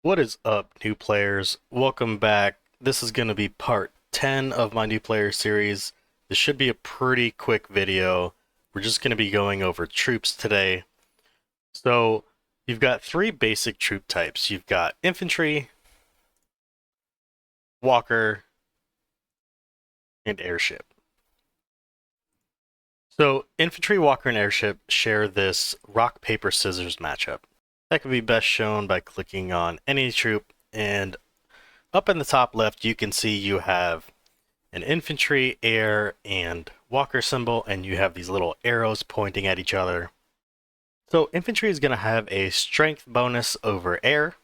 What is up, new players? Welcome back. This is going to be part 10 of my new player series. This should be a pretty quick video. We're just going to be going over troops today. So, you've got three basic troop types. You've got infantry, walker, and airship. So, infantry, walker, and airship share this rock, paper, scissors matchup. That can be best shown by clicking on any troop, and up in the top left, you can see you have an infantry, air, and walker symbol, and you have these little arrows pointing at each other. So infantry is going to have a strength bonus over air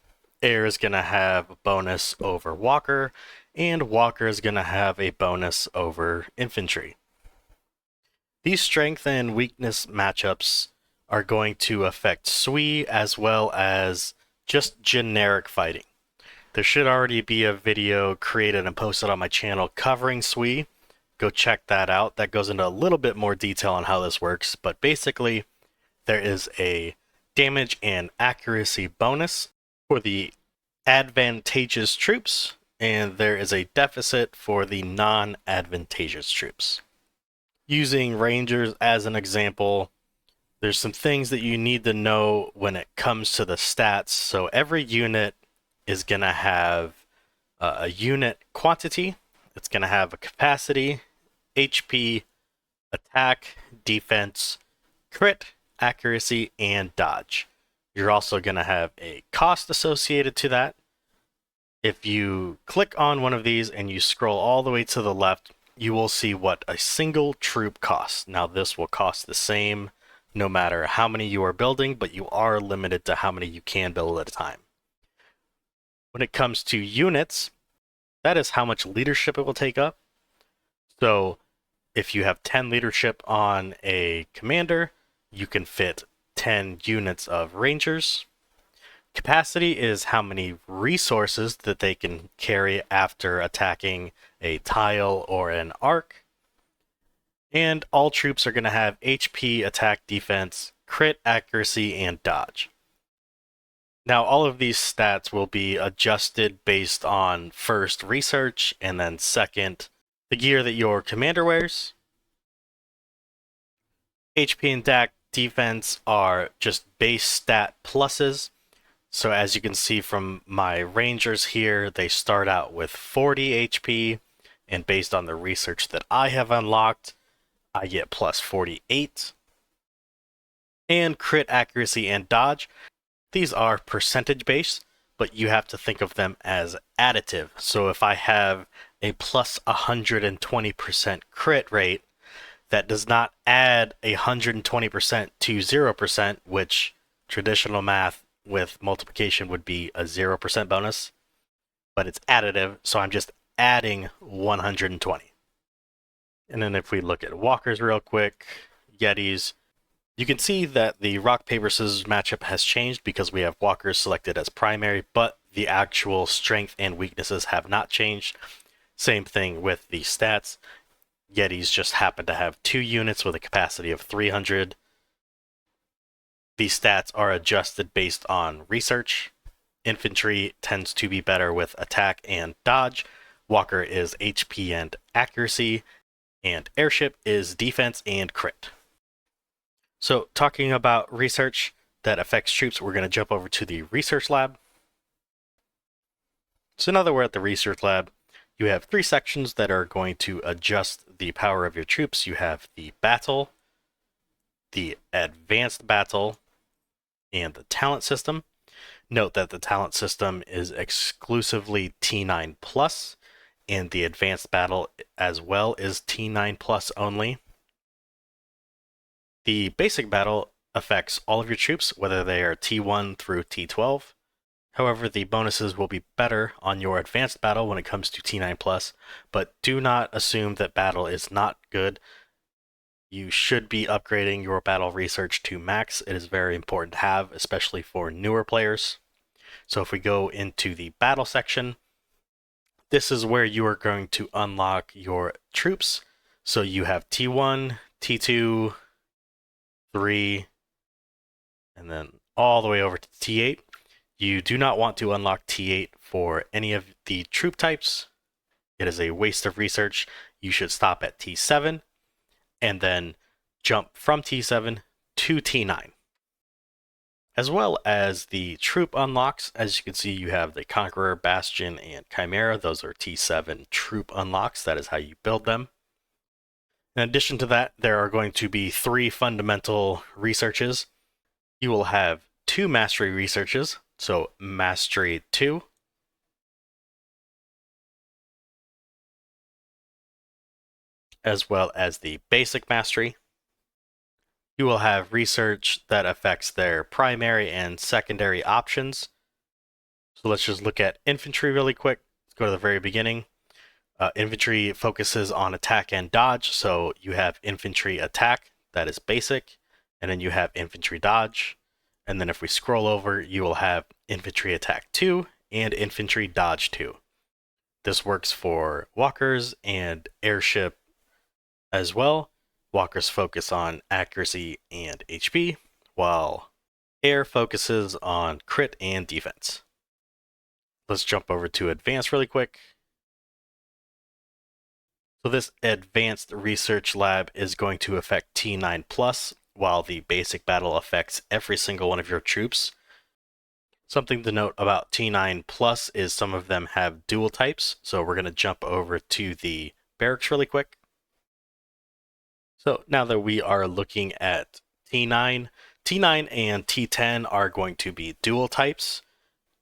is going to have a bonus over walker, and walker is going to have a bonus over infantry. These strength and weakness matchups are going to affect SWE as well as just generic fighting. There should already be a video created and posted on my channel covering SWE. Go check that out. That goes into a little bit more detail on how this works, but basically there is a damage and accuracy bonus for the advantageous troops, and there is a deficit for the non-advantageous troops. Using Rangers as an example, there's some things that you need to know when it comes to the stats. So every unit is going to have a unit quantity, it's going to have a capacity, HP, attack, defense, crit, accuracy, and dodge. You're also going to have a cost associated to that. If you click on one of these and you scroll all the way to the left, you will see what a single troop costs. Now this will cost the same no matter how many you are building, but you are limited to how many you can build at a time. When it comes to units, that is how much leadership it will take up. So if you have 10 leadership on a commander, you can fit 10 units of rangers. Capacity is how many resources that they can carry after attacking a tile or an arc. And all troops are going to have HP, attack, defense, crit, accuracy, and dodge. Now, all of these stats will be adjusted based on first research and then second the gear that your commander wears. HP and attack defense are just base stat pluses. So as you can see from my rangers here, they start out with 40 HP, and based on the research that I have unlocked, I get plus 48. And crit, accuracy, and dodge. These are percentage based, but you have to think of them as additive. So if I have a plus 120% crit rate, that does not add 120% to 0%, which traditional math with multiplication would be a 0% bonus, but it's additive, so I'm just adding 120. And then if we look at walkers real quick, Yetis, you can see that the rock, paper, scissors matchup has changed because we have walkers selected as primary, but the actual strength and weaknesses have not changed. Same thing with the stats. Yetis just happen to have 2 units with a capacity of 300. These stats are adjusted based on research. Infantry tends to be better with attack and dodge. Walker is HP and accuracy. And airship is defense and crit. So talking about research that affects troops, we're going to jump over to the research lab. So now that we're at the research lab, you have 3 sections that are going to adjust the power of your troops. You have the battle, the advanced battle, and the talent system. Note that the talent system is exclusively T9 plus, and the advanced battle as well is T9 plus only. The basic battle affects all of your troops, whether they are T1 through T12. However, the bonuses will be better on your advanced battle when it comes to T9 plus, but do not assume that battle is not good. You should be upgrading your battle research to max. It is very important to have, especially for newer players. So if we go into the battle section, this is where you are going to unlock your troops. So you have T1, T2, 3, and then all the way over to T8. You do not want to unlock T8 for any of the troop types. It is a waste of research. You should stop at T7 and then jump from T7 to T9. As well as the troop unlocks, as you can see, you have the Conqueror, Bastion, and Chimera. Those are T7 troop unlocks. That is how you build them. In addition to that, there are going to be 3 fundamental researches. You will have 2 mastery researches, so Mastery 2, as well as the Basic Mastery. You will have research that affects their primary and secondary options. So let's just look at infantry really quick. Let's go to the very beginning. Infantry focuses on attack and dodge, so you have infantry attack, that is basic, and then you have infantry dodge. And then if we scroll over, you will have infantry attack 2 and infantry dodge 2. This works for walkers and airship as well. Walkers focus on accuracy and HP, while air focuses on crit and defense. Let's jump over to advanced really quick. So this advanced research lab is going to affect T9+, while the basic battle affects every single one of your troops. Something to note about T9+ is some of them have dual types, so we're going to jump over to the barracks really quick. So now that we are looking at T9, T9 and T10 are going to be dual types.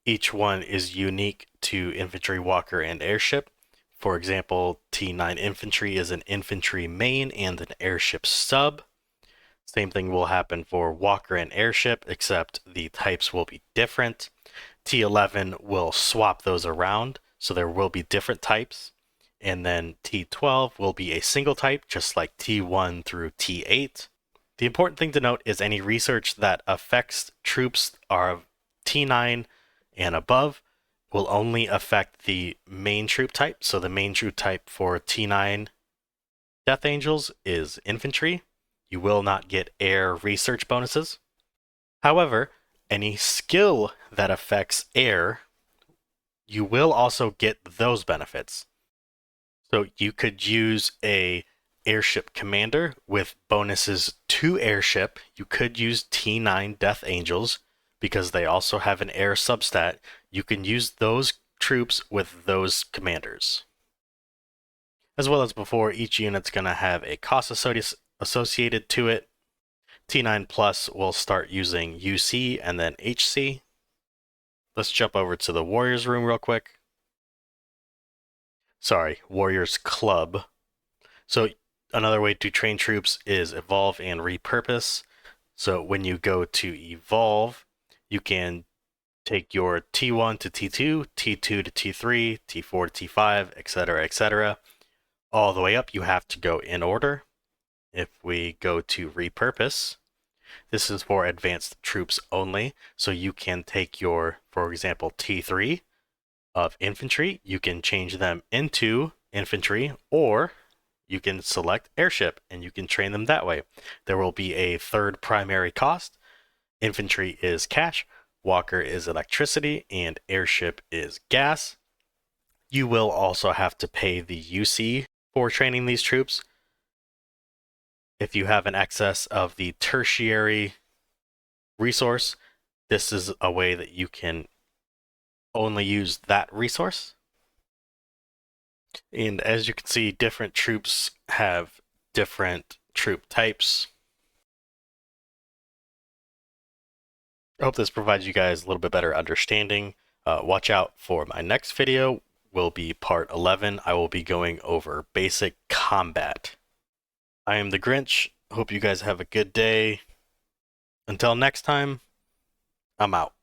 Each one is unique to infantry, walker, and airship. For example, T9 infantry is an infantry main and an airship sub. Same thing will happen for walker and airship, except the types will be different. T11 will swap those around, so there will be different types. And then T12 will be a single type, just like T1 through T8. The important thing to note is any research that affects troops of T9 and above will only affect the main troop type. So the main troop type for T9 Death Angels is infantry. You will not get air research bonuses. However, any skill that affects air, you will also get those benefits. So you could use a airship commander with bonuses to airship. You could use T9 Death Angels because they also have an air substat. You can use those troops with those commanders. As well as before, each unit's going to have a cost associated to it. T9+ will start using UC and then HC. Let's jump over to the Warriors room real quick. Sorry, Warriors Club. So another way to train troops is evolve and repurpose. So when you go to evolve, you can take your T1 to T2, T2 to T3, T4 to T5, etc., etc. All the way up, you have to go in order. If we go to repurpose, this is for advanced troops only. So you can take your, for example, T3 of infantry, you can change them into infantry, or you can select airship and you can train them that way. There will be a third primary cost. Infantry is cash, walker is electricity, and airship is gas. You will also have to pay the UC for training these troops. If you have an excess of the tertiary resource, this is a way that you can only use that resource. And as you can see, different troops have different troop types. I hope this provides you guys a little bit better understanding. Watch out for my next video, will be part 11. I will be going over basic combat. I am the Grinch. Hope you guys have a good day. Until next time, I'm out.